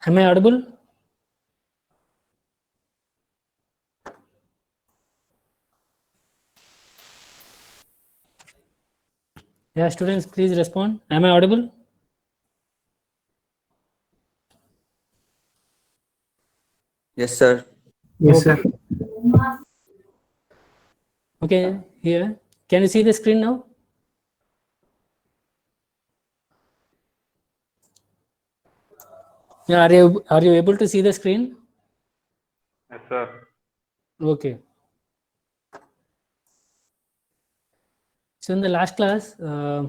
Am I audible? Yeah, students, please respond. Am I audible? Yes, sir. Yes, Okay. sir. Okay, here. Can you see the screen now? Yeah, are you able to see the screen? Yes, sir. Okay. So in the last class, I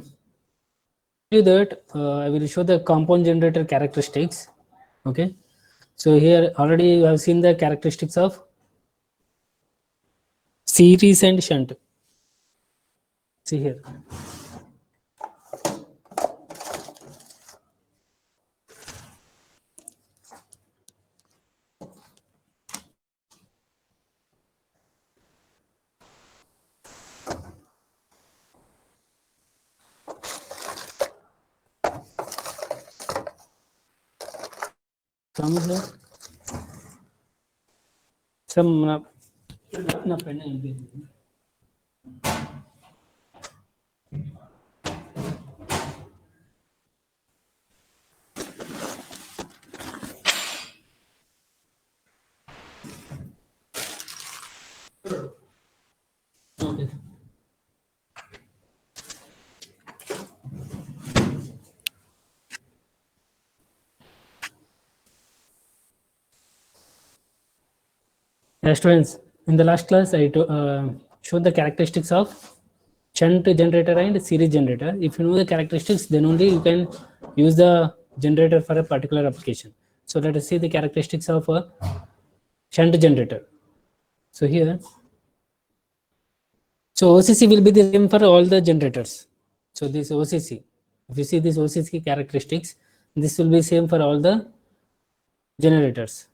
will show the compound generator characteristics. Okay. So here already you have seen the characteristics of series and shunt. See here. Some okay. Students, in the last class, I showed the characteristics of shunt generator and series generator. If you know the characteristics, then only you can use the generator for a particular application. So let us see the characteristics of a shunt generator. So here, so OCC will be the same for all the generators. So this OCC, if you see this OCC characteristics, this will be same for all the generators.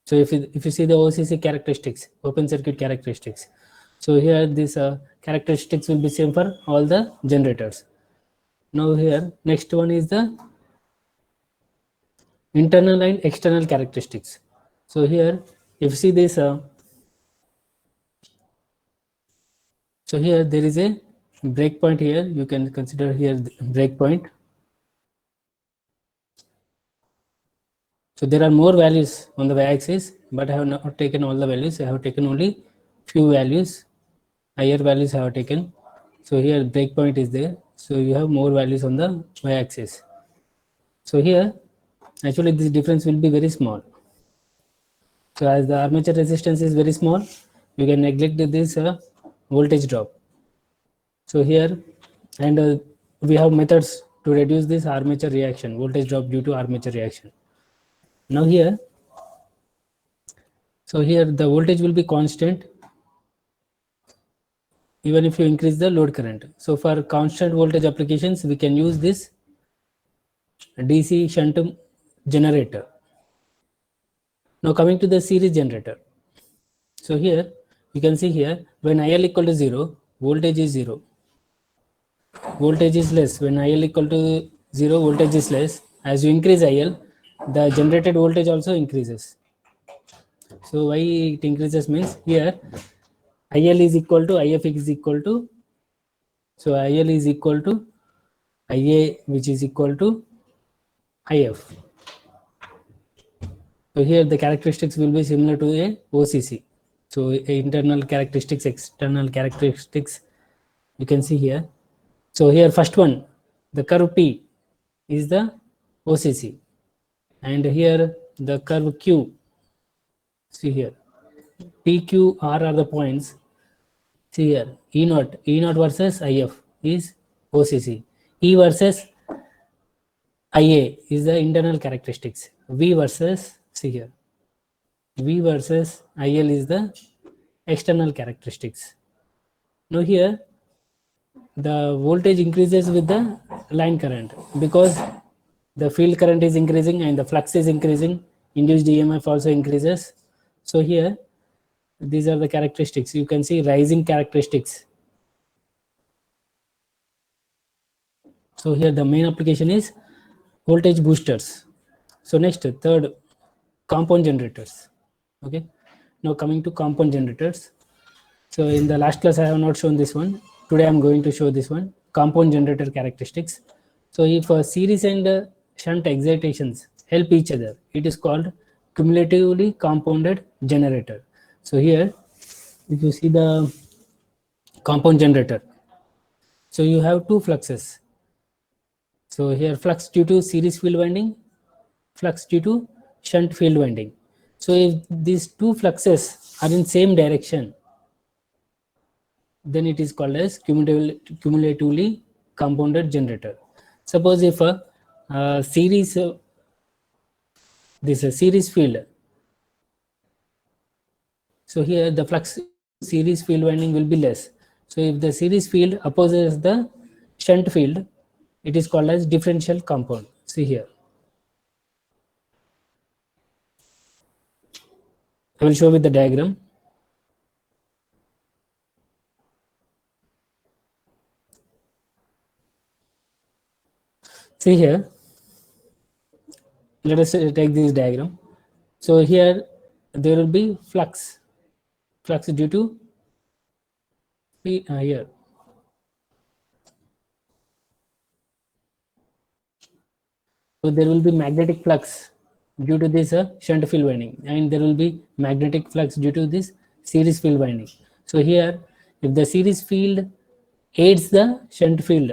So if you see the OCC characteristics, open circuit characteristics, so here this characteristics will be same for all the generators. Now here next one is the internal and external characteristics. So here if you see this, so here there is a breakpoint here. You can consider here breakpoint. So there are more values on the y-axis, but I have not taken all the values. I have taken only few values. Higher values I have taken. So here breakpoint is there. So you have more values on the y-axis. So here actually this difference will be very small. So as the armature resistance is very small, you can neglect this voltage drop. So here, and we have methods to reduce this armature reaction, voltage drop due to armature reaction. Now here, so here the voltage will be constant even if you increase the load current. So for constant voltage applications, we can use this DC shunt generator. Now coming to the series generator. So here you can see here when IL equal to 0, voltage is 0. Voltage is less. When IL equal to 0, voltage is less. As you increase IL, the generated voltage also increases. So why it increases means here IL is equal to IF is equal to, so IL is equal to IA, which is equal to IF. So here the characteristics will be similar to a OCC. So internal characteristics, external characteristics, you can see here. So here first one, the curve P is the OCC, and here the curve Q, see here, PQ R are the points. See here, E0 versus IF is OCC, E versus IA is the internal characteristics, V versus, see here, V versus IL is the external characteristics. Now here the voltage increases with the line current because the field current is increasing and the flux is increasing, induced EMF also increases. So here these are the characteristics. You can see rising characteristics. So here the main application is voltage boosters. So next, third, compound generators. Okay, now coming to compound generators. So in the last class I have not shown this one. Today I am going to show this one, compound generator characteristics. So if a series and shunt excitations help each other, it is called cumulatively compounded generator. So here, if you see the compound generator, so you have two fluxes. So here flux due to series field winding, flux due to shunt field winding. So if these two fluxes are in same direction, then it is called as cumulatively compounded generator. Suppose if a series, this is a series field. So here the flux series field winding will be less. So if the series field opposes the shunt field, it is called as differential compound. See here. I will show with the diagram. See here, let us take this diagram. So here there will be flux due to here. So there will be magnetic flux due to this shunt field winding, and there will be magnetic flux due to this series field winding. So here, if the series field aids the shunt field,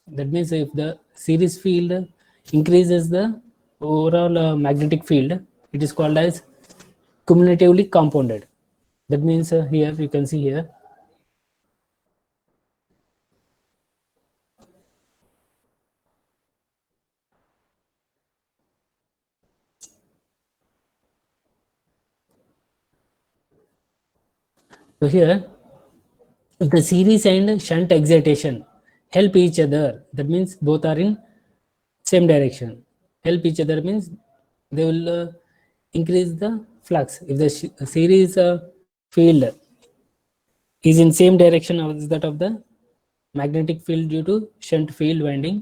that means if the series field increases the overall magnetic field, it is called as cumulatively compounded. That means here you can see here. So here, if the series and shunt excitation help each other, that means both are in same direction. Help each other means they will increase the flux. If the series field is in same direction as that of the magnetic field due to shunt field winding,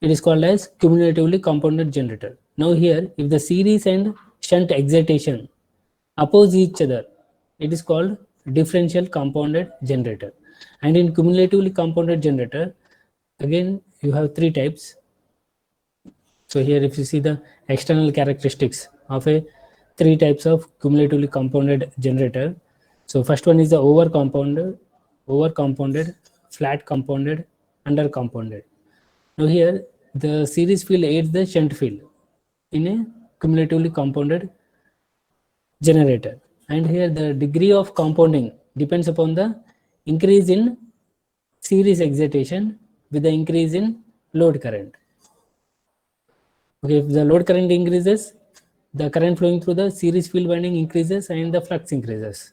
it is called as cumulatively compounded generator. Now here, if the series and shunt excitation oppose each other, it is called differential compounded generator. And in cumulatively compounded generator, again you have three types. So here if you see the external characteristics of a three types of cumulatively compounded generator. So first one is the over compounded, flat compounded, under compounded. Now here the series field aids the shunt field in a cumulatively compounded generator. And here the degree of compounding depends upon the increase in series excitation with the increase in load current. Okay, if the load current increases, the current flowing through the series field winding increases and the flux increases.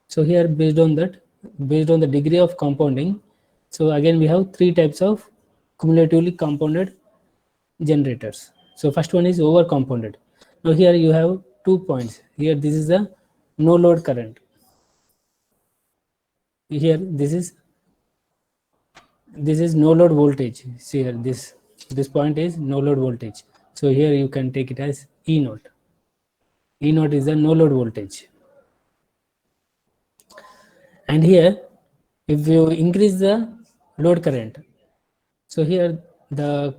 So here based on that, based on the degree of compounding, so again we have three types of cumulatively compounded generators. So first one is over compounded. Now here you have 2 points. Here this is the no load current. Here this is no load voltage. See here this point is no load voltage. So here you can take it as E naught. E naught is the no load voltage. And here if you increase the load current, so here the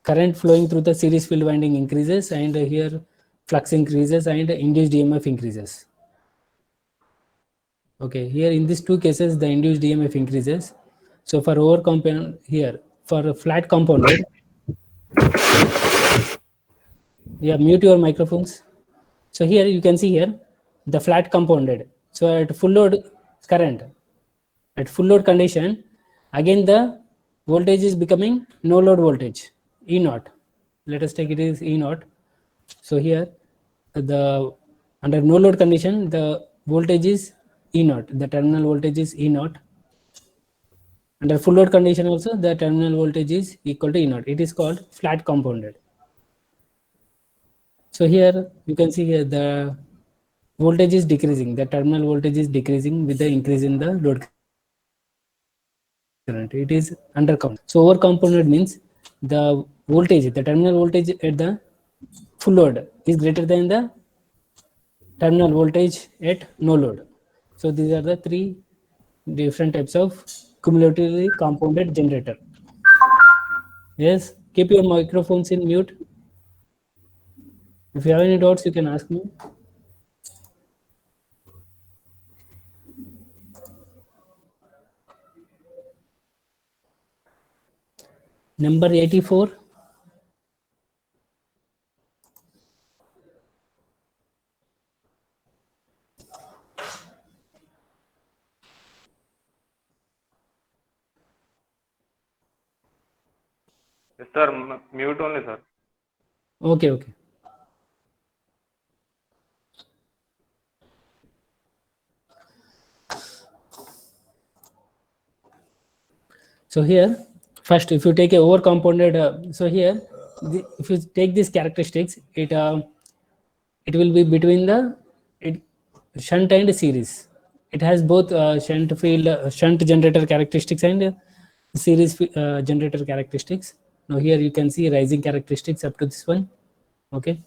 current flowing through the series field winding increases, and here flux increases and induced EMF increases. Okay, here in these two cases the induced EMF increases. So for over compound, here for a flat compounded, yeah, mute your microphones. So here you can see here the flat compounded. So at full load current, at full load condition, again the voltage is becoming no load voltage, E naught. Let us take it as E naught. So here the under no load condition the voltage is E naught, the terminal voltage is E naught. Under full load condition also the terminal voltage is equal to E naught. It is called flat compounded. So here you can see here the voltage is decreasing, the terminal voltage is decreasing with the increase in the load current. It is under compounded. So over compounded means the voltage, the terminal voltage at the full load is greater than the terminal voltage at no load. So these are the three different types of cumulatively compounded generator. Yes, keep your microphones in mute. If you have any doubts, you can ask me. Number 84. Yes, sir. Mute only, sir. Okay, okay. So here, first, if you take a overcompounded, so here, if you take these characteristics, it will be between the shunt and series. It has both shunt generator characteristics and series generator characteristics. Now here you can see rising characteristics up to this one. Okay.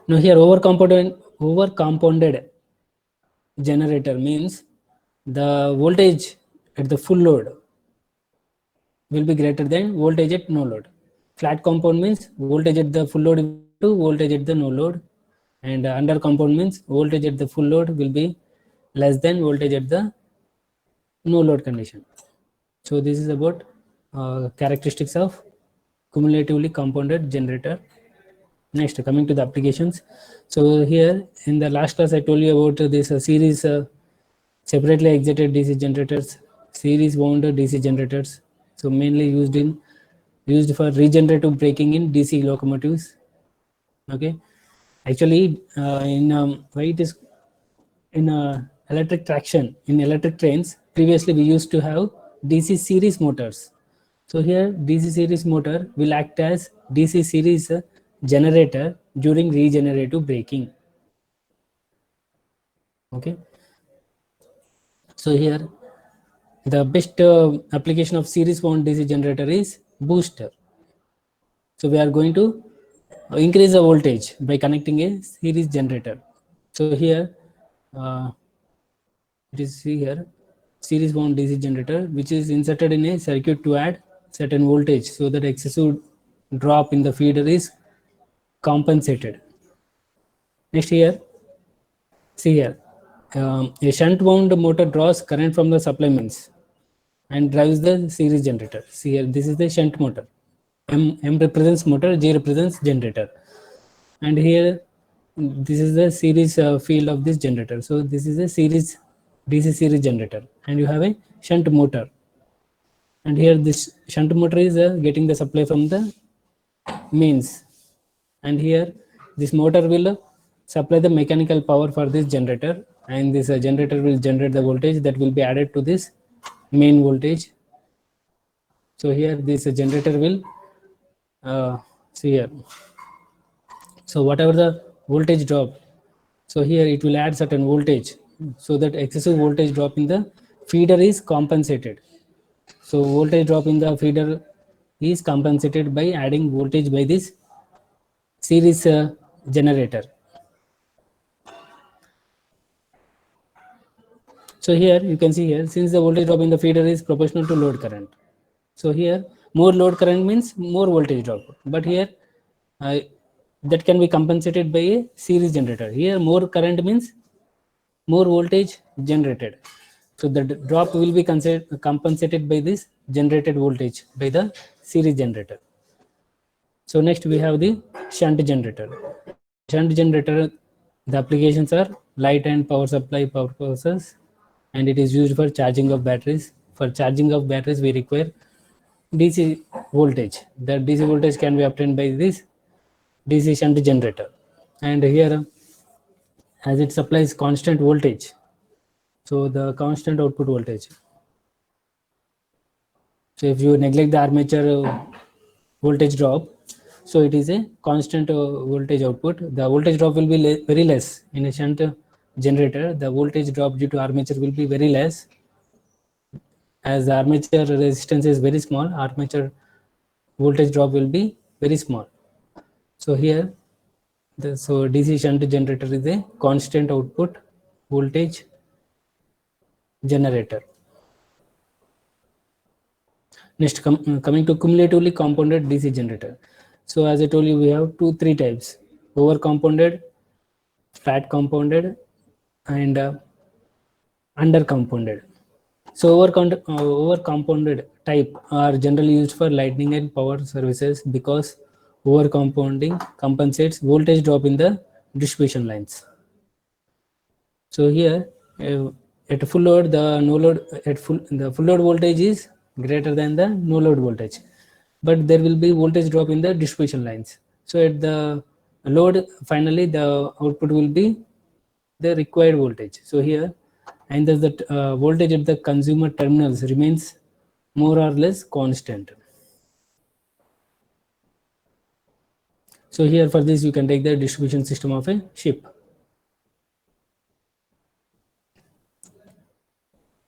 Now here overcompounded generator means the voltage at the full load will be greater than voltage at no load. Flat compound means voltage at the full load to voltage at the no load, and under compound means voltage at the full load will be less than voltage at the no load condition. So this is about characteristics of cumulatively compounded generator. Next, coming to the applications. So here in the last class I told you about this series separately excited DC generators, series wound DC generators. So mainly used for regenerative braking in DC locomotives. Okay, actually why it is in electric traction in electric trains, previously we used to have DC series motors. So here DC series motor will act as DC series generator during regenerative braking. Okay, so here the best application of series wound DC generator is booster. So we are going to increase the voltage by connecting a series generator. So here it is here series wound DC generator which is inserted in a circuit to add certain voltage so that excessive drop in the feeder is compensated. Next here, see here, a shunt wound motor draws current from the supply mains and drives the series generator. See here, this is the shunt motor. M represents motor, J represents generator, and here this is the series field of this generator. So this is a series DC series generator, and you have a shunt motor, and here this shunt motor is getting the supply from the mains, and here this motor will supply the mechanical power for this generator, and this generator will generate the voltage that will be added to this main voltage. So here this generator will see here, so whatever the voltage drop, so here it will add certain voltage so that excessive voltage drop in the feeder is compensated. So voltage drop in the feeder is compensated by adding voltage by this series generator. So here you can see here, since the voltage drop in the feeder is proportional to load current. So here more load current means more voltage drop, but here that can be compensated by a series generator. Here more current means more voltage generated. So the drop will be compensated by this generated voltage by the series generator. So next we have the shunt generator. Shunt generator, the applications are light and power supply power sources, and it is used for charging of batteries. For charging of batteries, we require DC voltage. The DC voltage can be obtained by this DC shunt generator, and here as it supplies constant voltage, so the constant output voltage. So if you neglect the armature voltage drop, so it is a constant voltage output. The voltage drop will be very less in a shunt generator. The voltage drop due to armature will be very less, as the armature resistance is very small. Armature voltage drop will be very small. So here, so DC shunt generator is a constant output voltage generator. Next, coming to cumulatively compounded DC generator. So as I told you, we have three types: over compounded, flat compounded, and under compounded. So over compounded type are generally used for lighting and power services because over compounding compensates voltage drop in the distribution lines. So here at full load, the full load voltage is greater than the no load voltage, but there will be voltage drop in the distribution lines. So at the load, finally the output will be the required voltage. So here, and thus the voltage at the consumer terminals remains more or less constant. So here for this you can take the distribution system of a ship.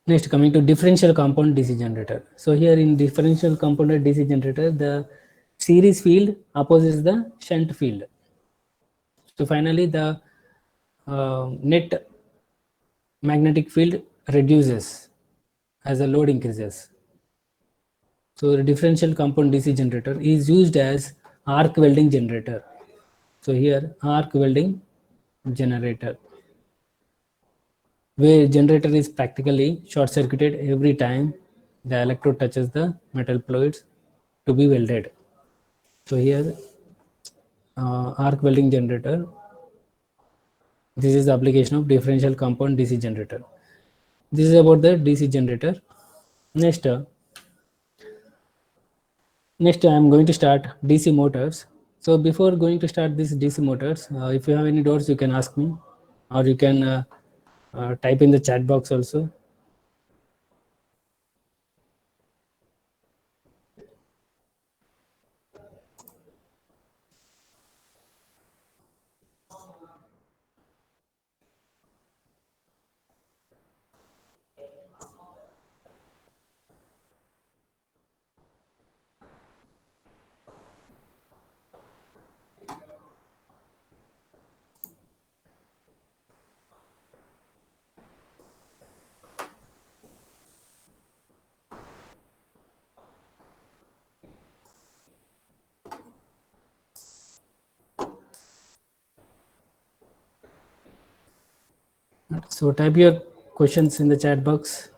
Next, coming to differential compound DC generator. So here in differential compounded DC generator, the series field opposes the shunt field. So finally the net magnetic field reduces as the load increases. So the differential compound DC generator is used as arc welding generator. So here arc welding generator, where generator is practically short circuited every time the electrode touches the metal plates to be welded. So here arc welding generator, this is the application of differential compound DC generator. This is about the DC generator. Next I am going to start DC motors. So before going to start this DC motors, if you have any doubts you can ask me, or you can type in the chat box also. So type your questions in the chat box.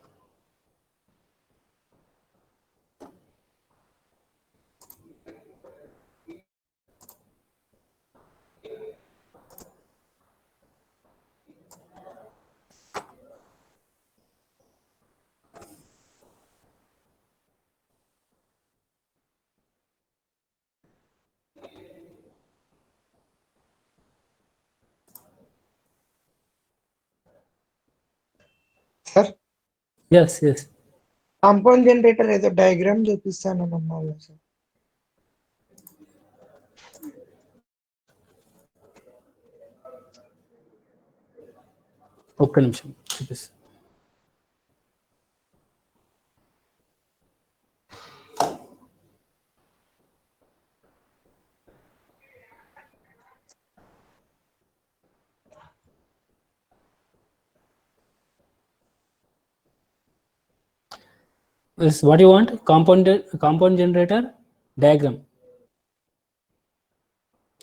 Sir Yes, yes. Compound generator ఏదో diagram చూపిస్తానని అన్నారు sir. ఒక్క నిమిషం చూపిస్తా. Is what you want? Compound generator diagram.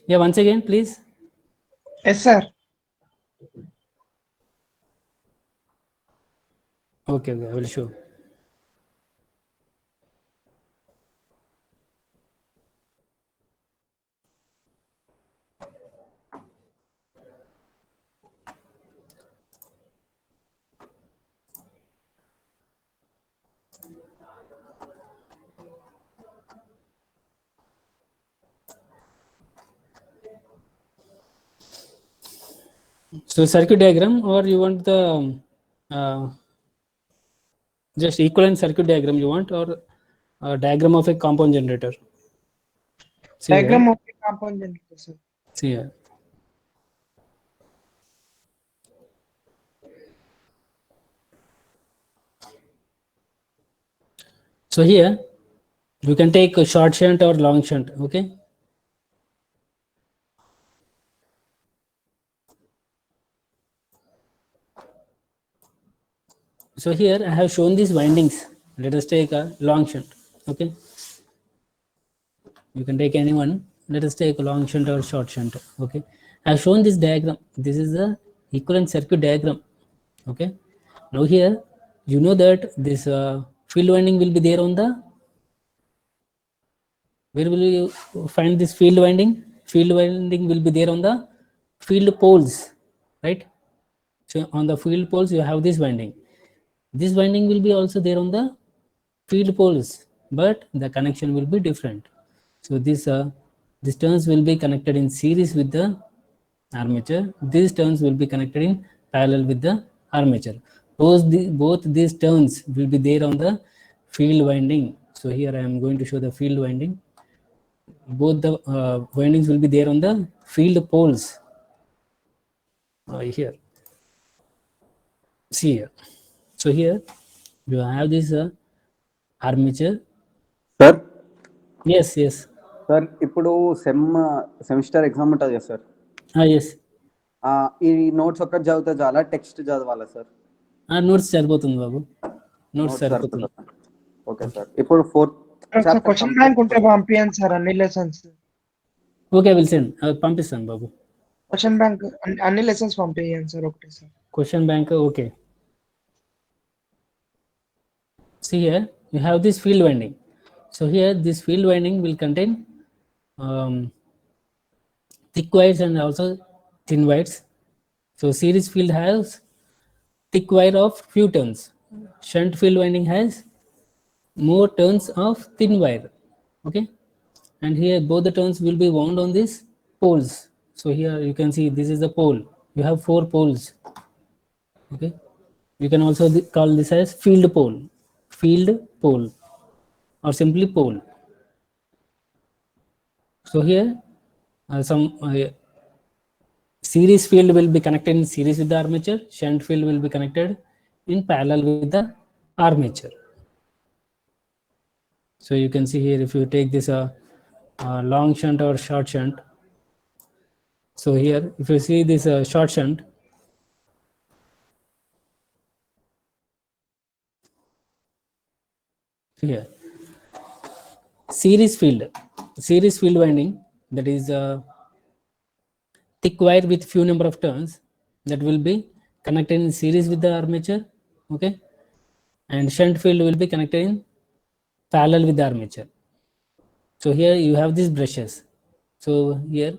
Yeah, once again, please. Yes sir. Okay, I will show. So circuit diagram, or you want the just equivalent circuit diagram you want, or diagram of a compound generator? See diagram here. Of compound generator sir. See here. So here You can take a short shunt or long shunt. Okay. So here I have shown these windings. Let us take a long shunt. Okay. You can take any one. Let us take a long shunt or short shunt. Okay. I have shown this diagram. This is the equivalent circuit diagram. Okay. Now here, you know that this field winding will be there on the, where will you find this field winding? Field winding will be there on the field poles, right? So on the field poles, you have this winding. This winding will be also there on the field poles, but the connection will be different. So these turns will be connected in series with the armature. These turns will be connected in parallel with the armature. Both these turns will be there on the field winding. So here I am going to show the field winding. Both the windings will be there on the field poles. Here, see here. So here you have this armature. Sir Yes, yes. Sir ఇప్పుడు semester exam ఉంటుంది కదా sir, Yes. ఈ notes ఒక్కటి చదివితే చాలా text చదవాలా sir? Notes సరిపోతుంది బాబు, notes సరిపోతుంది. Okay sir. ఇప్పుడు ఫోర్త్ క్వశ్చన్ బ్యాంక్ ఉంటే పంపించండి సార్ అన్ని లెసన్స్. Okay, will send. పంపిస్తాను బాబు. క్వశ్చన్ బ్యాంక్ అన్ని లెసన్స్ పంపించండి సార్ ఒకటే sir. Question bank, okay. See here, you have this field winding. So here, this field winding will contain thick wires and also thin wires. So series field has thick wire of few turns. Shunt field winding has more turns of thin wire. Okay, and here both the turns will be wound on these poles. So here you can see this is the pole. You have 4 poles. Okay, you can also call this as field pole or simply pole. So here some series field will be connected in series with the armature. Shunt field will be connected in parallel with the armature. So you can see here, if you take this long shunt or short shunt. So here if you see this short shunt, here series field winding, that is thick wire with few number of turns, that will be connected in series with the armature. Okay, and shunt field will be connected in parallel with the armature. So here you have these brushes. So here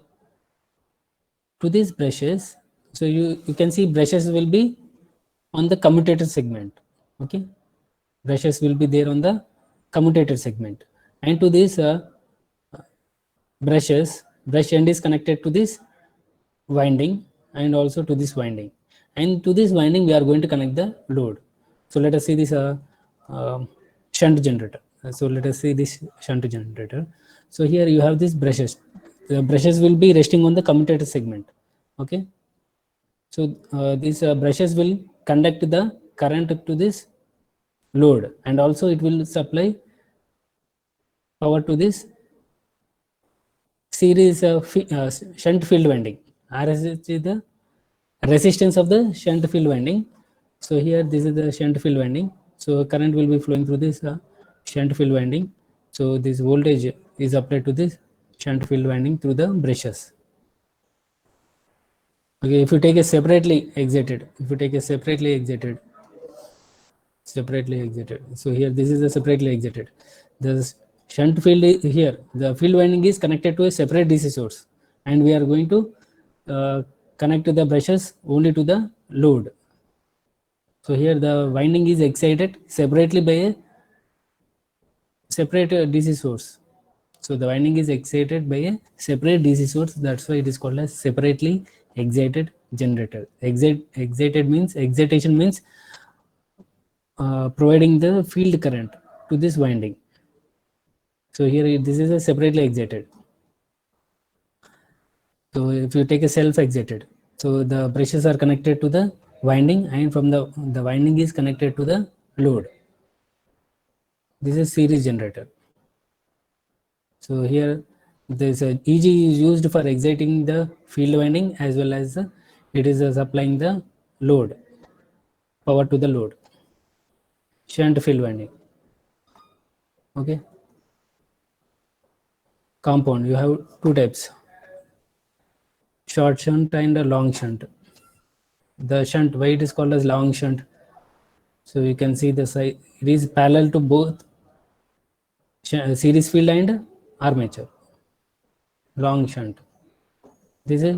to these brushes, so you can see brushes will be on the commutator segment. Okay, brushes will be there on the commutator segment, and to this brush end is connected to this winding and also to this winding, and to this winding we are going to connect the load. So let us see this shunt generator. So let us see this shunt generator. So here you have these brushes. The brushes will be resting on the commutator segment. Okay, so these brushes will conduct the current to this load, and also it will supply power to this series shunt field winding. RS is the resistance of the shunt field winding. So here this is the shunt field winding. So current will be flowing through this shunt field winding. So this voltage is applied to this shunt field winding through the brushes. Okay, if you take a separately excited, so here this is the separately excited. The shunt field is here, the field winding is connected to a separate DC source, and we are going to connect to the brushes only to the load. So here the winding is excited separately by a separate DC source. So the winding is excited by a separate DC source. That's why it is called as separately excited generator. Excitation means providing the field current to this winding. So here this is a separately excited. So if you take a self-excited, so the brushes are connected to the winding, and from the winding is connected to the load. This is series generator. So here this EG is used for exciting the field winding as well as it is supplying the load, power to the load, shunt field winding. Okay. Compound, you have two types, short shunt and a long shunt. The shunt, why it is called as long shunt? So you can see the side, it is parallel to both series field and armature. Long shunt. This is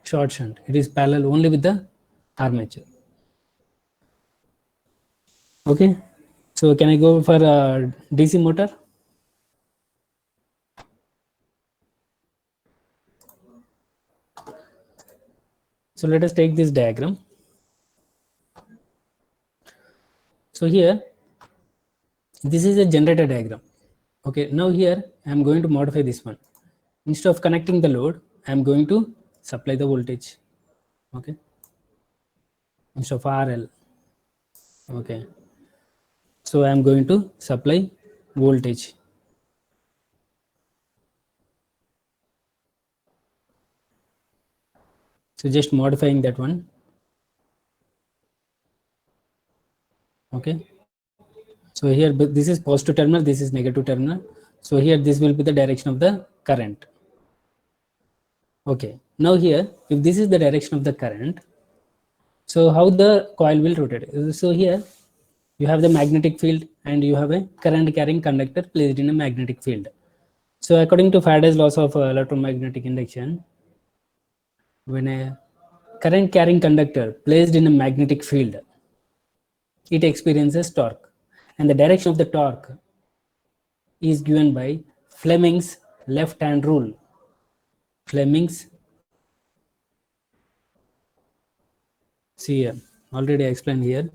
short shunt. It is parallel only with the armature. Okay. So can I go for a DC motor? So let us take this diagram. So here, this is a generator diagram. Okay, now here I am going to modify this one. Instead of connecting the load, I am going to supply the voltage. Okay, instead of RL. Okay, so I am going to supply voltage. So just modifying that one. Okay, so here this is positive terminal, this is negative terminal. So here this will be the direction of the current. Okay, now here if this is the direction of the current, so how the coil will rotate? So here you have the magnetic field and you have a current carrying conductor placed in a magnetic field. So according to Faraday's laws of electromagnetic induction, when a current carrying conductor placed in a magnetic field, it experiences torque, and the direction of the torque is given by Fleming's left hand rule. Fleming's, see here, already I explained here.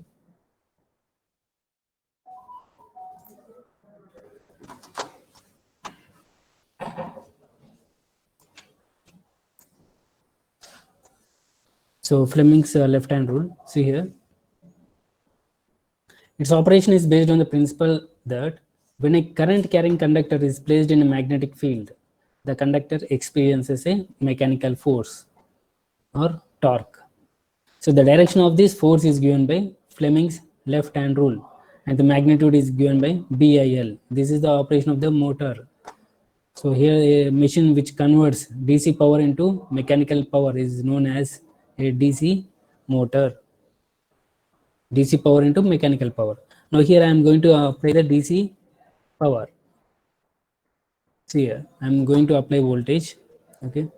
So Fleming's left hand rule, see here. Its operation is based on the principle that when a current carrying conductor is placed in a magnetic field, the conductor experiences a mechanical force or torque. So the direction of this force is given by Fleming's left hand rule and the magnitude is given by BIL. This is the operation of the motor. So here a machine which converts DC power into mechanical power is known as a DC motor. DC power into mechanical power. Now here I am going to apply the DC power. See here, I am going to apply voltage. Okay.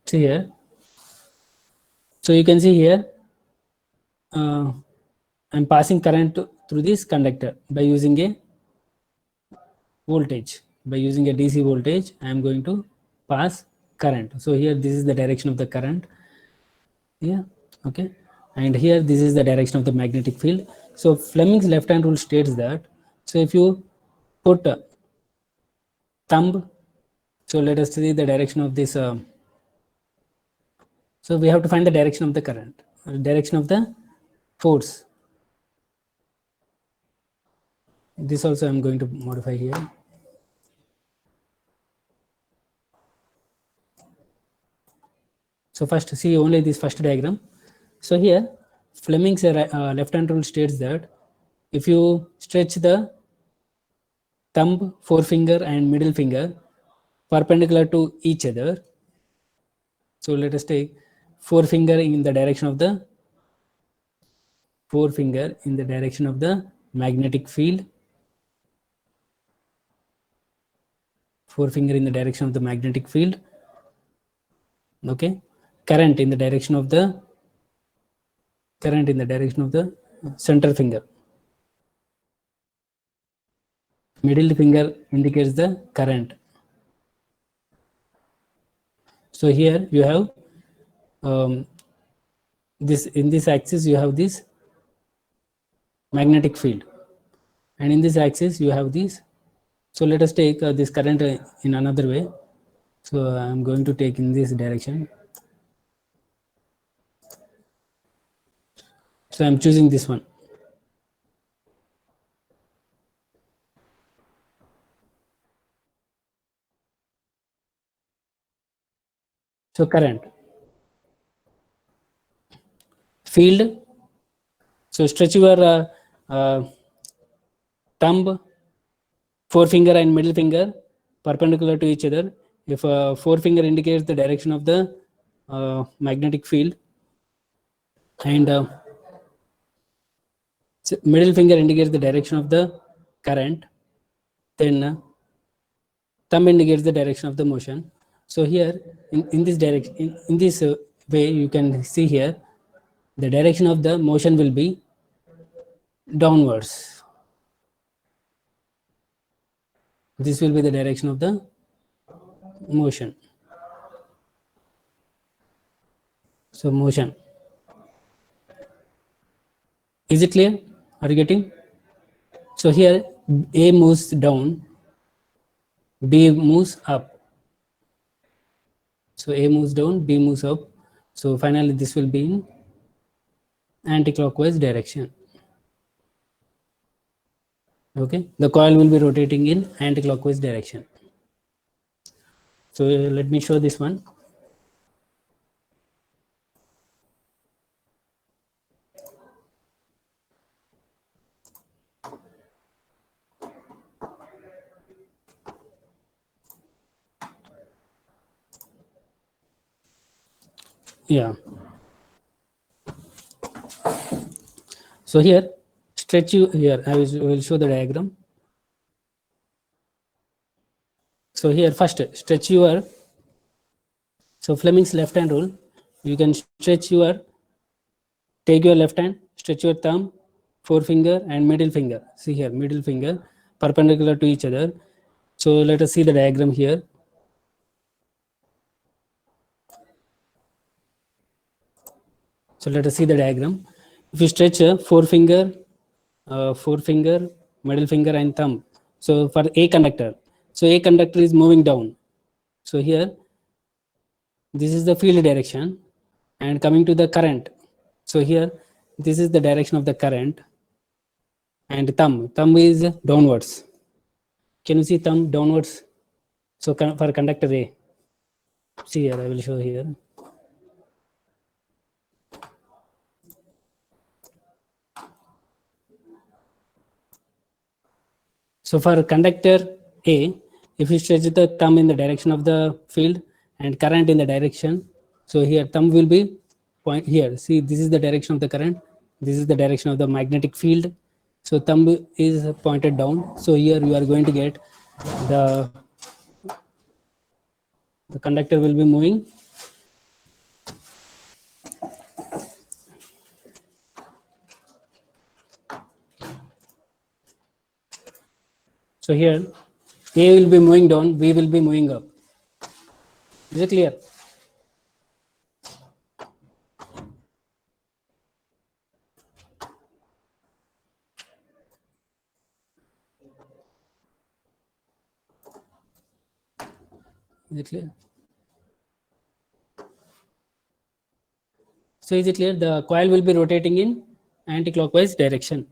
See here. So you can see here, I'm passing current through this conductor by using a voltage. By using a DC voltage, I am going to pass current. So here this is the direction of the current. Yeah, okay. And here this is the direction of the magnetic field. So Fleming's left hand rule states that, so if you put thumb, so let us see the direction of this. So we have to find the direction of the current, direction of the force. This also I'm going to modify here. So first see only this first diagram. So here Fleming's left hand rule states that if you stretch the thumb, forefinger and middle finger perpendicular to each other, so let us take forefinger in the direction of the magnetic field, forefinger in the direction of the magnetic field. Okay, current in the direction of the center finger. Middle finger indicates the current. So here you have this, in this axis you have this magnetic field, and in this axis you have this So let us take this current in another way. So I'm going to take in this direction. So I'm choosing this one. So current, field. So stretch your thumb, forefinger and middle finger perpendicular to each other. If forefinger indicates the direction of the magnetic field, and middle finger indicates the direction of the current, then thumb indicates the direction of the motion. So here in this direction, in this way, you can see here the direction of the motion will be downwards. This will be the direction of the motion. So motion. Is it clear? Are you getting? So here A moves down, B moves up. So A moves down, B moves up. So finally this will be in anti-clockwise direction. Okay, the coil will be rotating in anti-clockwise direction. So let me show this one. Yeah. So here, stretch you here. I will show the diagram. So here first stretch your. So Fleming's left hand rule. You can stretch your. Take your left hand, stretch your thumb, forefinger and middle finger. See here, middle finger perpendicular to each other. So let us see the diagram here. So let us see the diagram. If you stretch a forefinger, middle finger and thumb. So for A conductor, so A conductor is moving down. So here, this is the field direction, and coming to the current. So here, this is the direction of the current, and thumb is downwards. Can you see thumb downwards? So for conductor A, see here, I will show here. So for conductor A, if you stretch the thumb in the direction of the field and current in the direction, so here thumb will be point here. See, this is the direction of the current. This is the direction of the magnetic field. So thumb is pointed down. So here you are going to get the conductor will be moving. So here A will be moving down, B will be moving up. Is it clear? Is it clear? So is it clear? The coil will be rotating in anti-clockwise direction.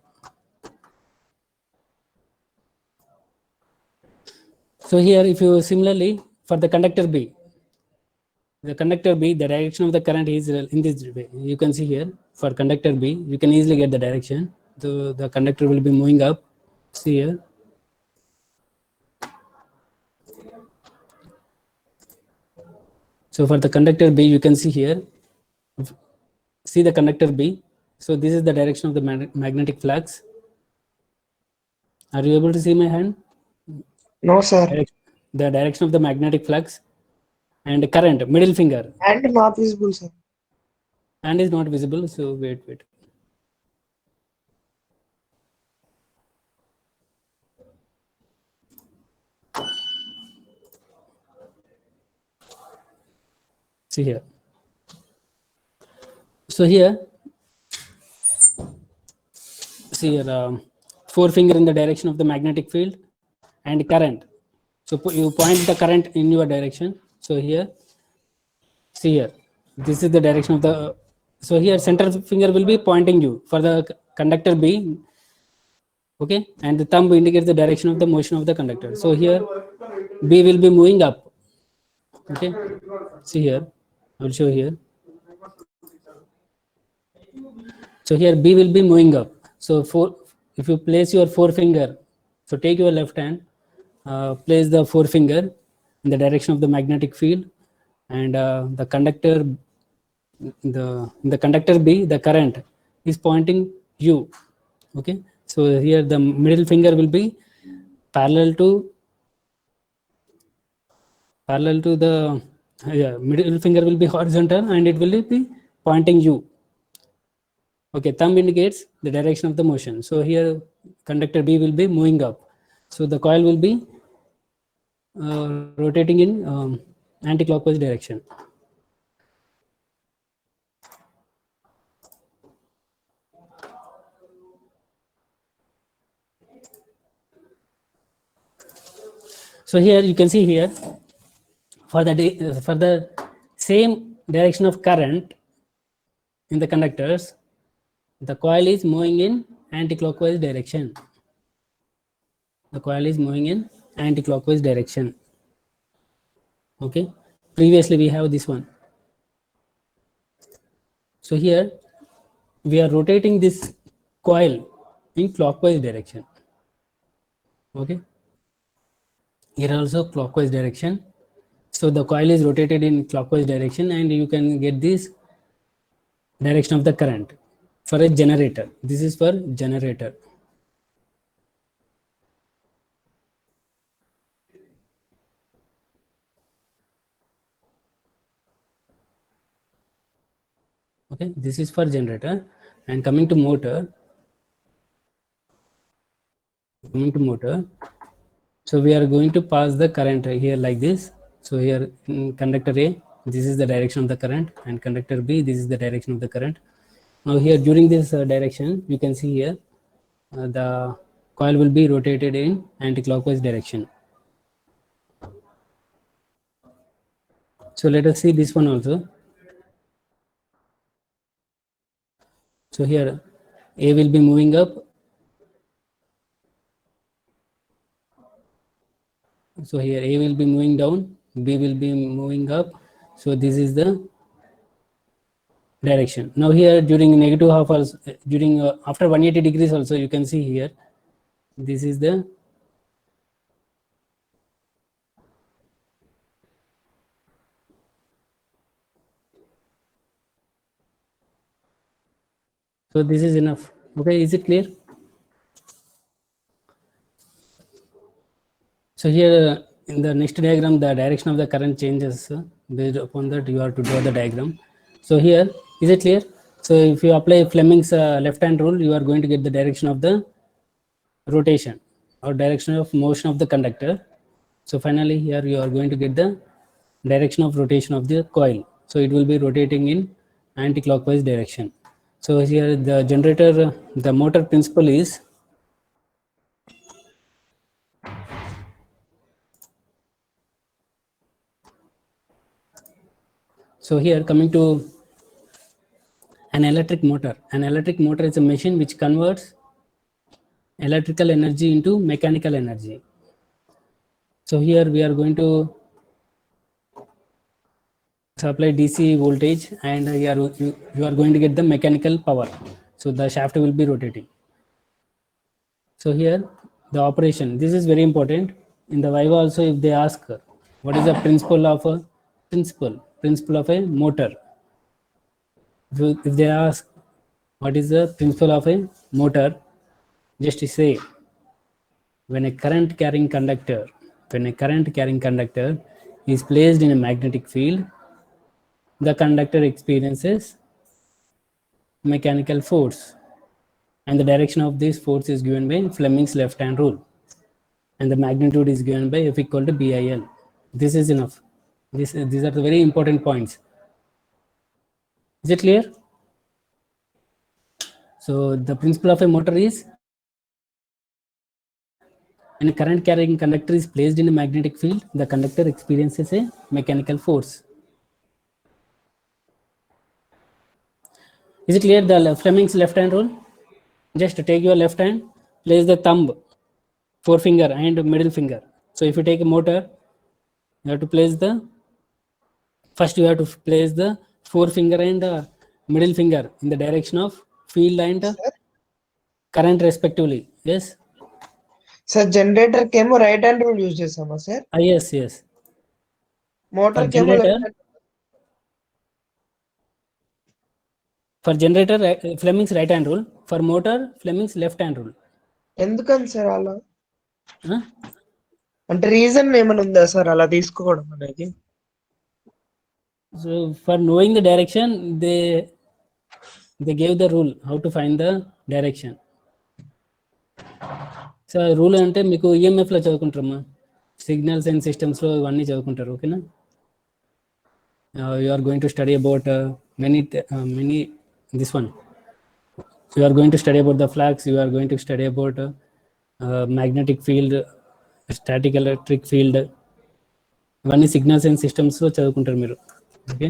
So here, if you similarly for the conductor B, the direction of the current is in this way. You can see here for conductor B, you can easily get the direction. The conductor will be moving up. See here. So for the conductor B, you can see here. See the conductor B. So this is the direction of the magnetic flux. Are you able to see my hand? No, sir. The direction of the magnetic flux and current, middle finger. And not visible, sir. And is not visible. So wait. See here. So here, see here, forefinger in the direction of the magnetic field and current. So you point the current in your direction. So here, see here, this is the direction of the, so here center finger will be pointing you for the conductor B, okay, and the thumb indicates the direction of the motion of the conductor. So here B will be moving up, okay, see here, I will show here. So here B will be moving up. So if you place your forefinger, so take your left hand, place the forefinger in the direction of the magnetic field, and the conductor, the conductor B, the current is pointing you. Okay, so here the middle finger will be parallel to the middle finger will be horizontal and it will be pointing you. Okay, thumb indicates the direction of the motion. So here conductor B will be moving up. So the coil will be rotating in anti-clockwise direction. So here you can see here for the same direction of current in the conductors, the coil is moving in anti-clockwise direction. The coil is moving in anti-clockwise direction. Okay, previously we have this one. So here we are rotating this coil in clockwise direction. Okay, here also clockwise direction. So the coil is rotated in clockwise direction and you can get this direction of the current for a generator. This is for generator. Okay, this is for generator. And coming to motor, so we are going to pass the current here like this. So here in conductor A, this is the direction of the current, and conductor B, this is the direction of the current. Now here during this direction, you can see here the coil will be rotated in anti-clockwise direction. So let us see this one also. So here A will be moving up. So here A will be moving down, B will be moving up. So this is the direction. Now here during negative half also, during after 180 degrees also, you can see here, this is the so this is enough. Okay, is it clear? So here in the next diagram, the direction of the current changes. Based upon that, you have to draw the diagram. So here, is it clear? So if you apply Fleming's left hand rule, you are going to get the direction of the rotation or direction of motion of the conductor. So finally here you are going to get the direction of rotation of the coil. So it will be rotating in anti-clockwise direction. So here the generator, the motor principle is so here coming to an electric motor. An electric motor is a machine which converts electrical energy into mechanical energy. So here we are going to supply DC voltage and you are going to get the mechanical power. So the shaft will be rotating. So here the operation, this is very important. In the Viva also, if they ask what is the principle of a motor, if they ask what is the principle of a motor, just say when a current carrying conductor is placed in a magnetic field, the conductor experiences mechanical force, and the direction of this force is given by Fleming's left hand rule, and the magnitude is given by F equal to BIL. This is enough. These are the very important points. Is it clear? So the principle of a motor is When a current carrying conductor is placed in a magnetic field, the conductor experiences a mechanical force. Is it clear the Fleming's left hand rule? Just take your left hand, place the thumb, forefinger and middle finger. So if you take a motor, you have to place the forefinger and middle finger in the direction of field and current respectively. Yes. Sir generator కేమో right hand rule use చేసామా sir? Yes. Motor కేమో For generator, Fleming's right hand rule. For motor, Fleming's left hand rule. ఎందుకని sir అలా? Huh? అంటే reason ఏమైనా ఉందా sir అలా తీసుకోవడం అనేది? So for knowing the direction, they gave the rule how to find the direction. So rule అంటే మీకు ఈఎంఎఫ్లో చదువుకుంటారమ్మా, సిగ్నల్స్ అండ్ సిస్టమ్స్లో ఇవన్నీ చదువుకుంటారు. ఓకేనా? You are going to study about many this one. You are going to study about the flux, you are going to study about magnetic field, static electric field, ఇవన్నీ signals and సిస్టమ్స్లో చదువుకుంటారు మీరు. Okay,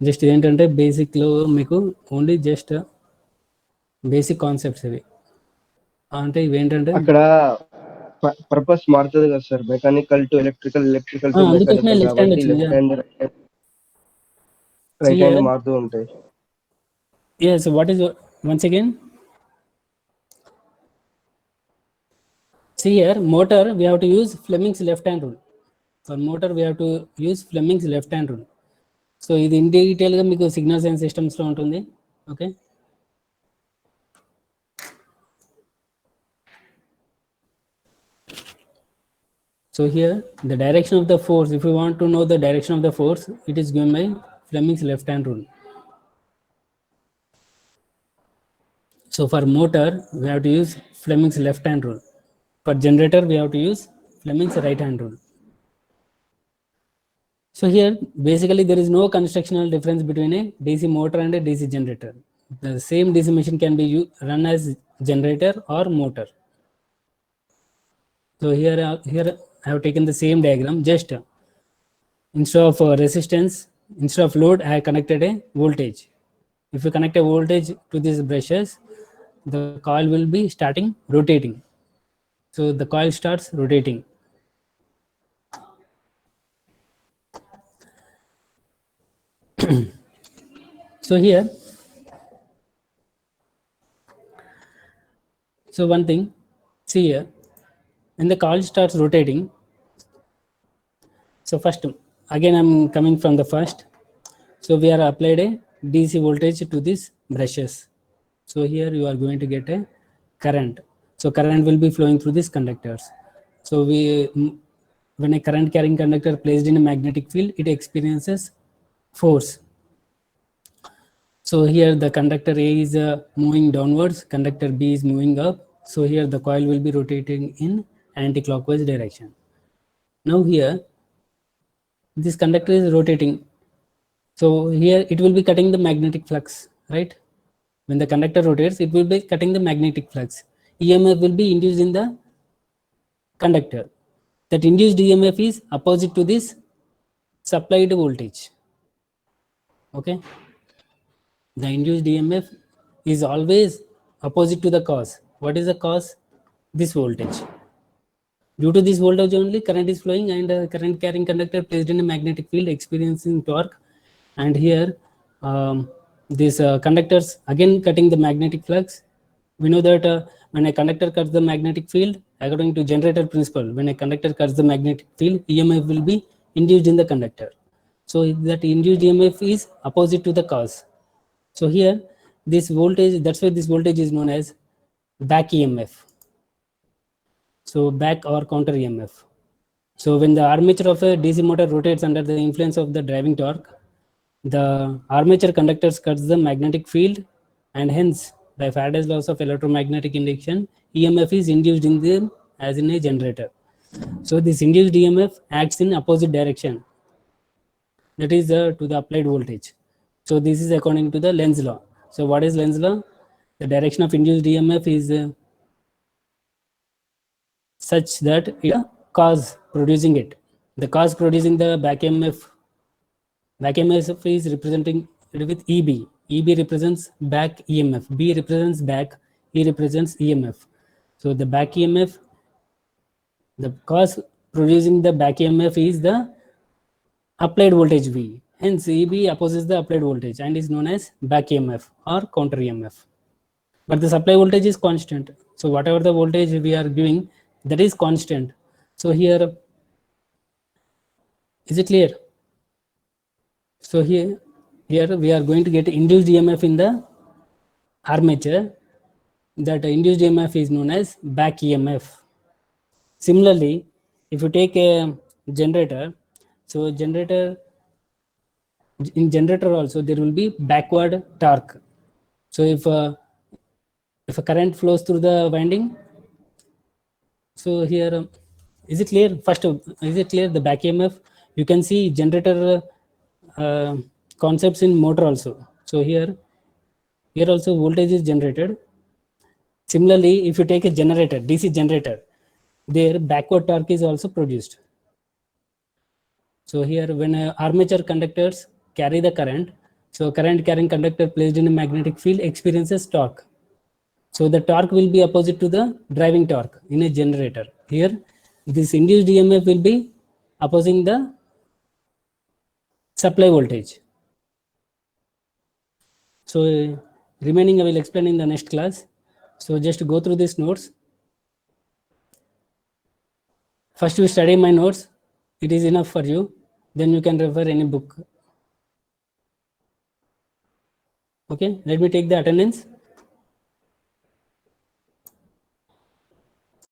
just ఏంటంటే బేసిక్లో మీకు only just basic concepts ఇవి. అంటే ఇవేంటంటే అక్కడ పర్పస్ మారుతుంది కదా sir, mechanical to electrical, electrical to అందుకోసమే మెకానికల్, లెఫ్ట్ హ్యాండ్ కాబట్టి వచ్చింది. లెఫ్ట్ హ్యాండ్ రైట్ హ్యాండ్ మారుతూ ఉంటాయి. Yes, what is once again? See here, motor we have to use Fleming's left hand rule. For motor we have to use Fleming's left hand rule. So ఇది in detail గా మీకు signals and systems లో ఉంటుంది. Okay, so here the direction of the force, if you want to know the direction of the force, it is given by Fleming's left hand rule. So for motor, we have to use Fleming's left hand rule. For generator, we have to use Fleming's right hand rule. So here, basically, there is no constructional difference between a DC motor and a DC generator. The same DC machine can be run as generator or motor. So here I have taken the same diagram. Just instead of resistance, instead of load, I have connected a voltage. If you connect a voltage to these brushes, the coil will be starting rotating. So the coil starts rotating. So here, so one thing, see here, when the coil starts rotating, so first, again I'm coming from the first. So we are applied a DC voltage to these brushes. So here you are going to get a current. So current will be flowing through these conductors. So when a current carrying conductor placed in a magnetic field, it experiences force. So here the conductor A is moving downwards, conductor B is moving up. So here the coil will be rotating in anti-clockwise direction. Now here this conductor is rotating. So here it will be cutting the magnetic flux, right? When the conductor rotates, it will be cutting the magnetic flux. EMF will be induced in the conductor. That induced EMF is opposite to this supplied voltage. Okay, the induced EMF is always opposite to the cause. What is the cause? This voltage. Due to this voltage only, current is flowing, and current carrying conductor placed in a magnetic field experiencing torque. And here these conductors again cutting the magnetic flux. We know that when a conductor cuts the magnetic field, according to generator principle, when a conductor cuts the magnetic field, EMF will be induced in the conductor. So that induced EMF is opposite to the cause. So here this voltage, that's why this voltage is known as back EMF. So back or counter EMF. So when the armature of a DC motor rotates under the influence of the driving torque, the armature conductors cuts the magnetic field, and hence by Faraday's laws of electromagnetic induction, EMF is induced in them as in a generator. So this induced EMF acts in opposite direction, that is to the applied voltage. So this is according to the Lenz law. So what is Lenz law? The direction of induced EMF is such that it cause producing it. The cause producing the back EMF is representing it with EB. EB represents back EMF. B represents back. E represents EMF. So the back EMF, the cause producing the back EMF is the applied voltage V. Hence, EB opposes the applied voltage and is known as back EMF or counter EMF. But the supply voltage is constant. So whatever the voltage we are giving, that is constant. So here, is it clear? So here we are going to get induced EMF in the armature. That induced EMF is known as back EMF. Similarly, if you take a generator, so in generator also there will be backward torque. So if a current flows through the winding, so here, is it clear? First, is it clear the back EMF? You can see generator concepts in motor also. So here also voltage is generated. Similarly, if you take a generator, DC generator, their backward torque is also produced. So here, when armature conductors carry the current, so current carrying conductor placed in a magnetic field experiences torque. So the torque will be opposite to the driving torque in a generator. Here, this induced EMF will be opposing the supply voltage. So remaining I will explain in the next class. So just go through these notes. First you study my notes. It is enough for you. Then you can refer any book. Okay, let me take the attendance.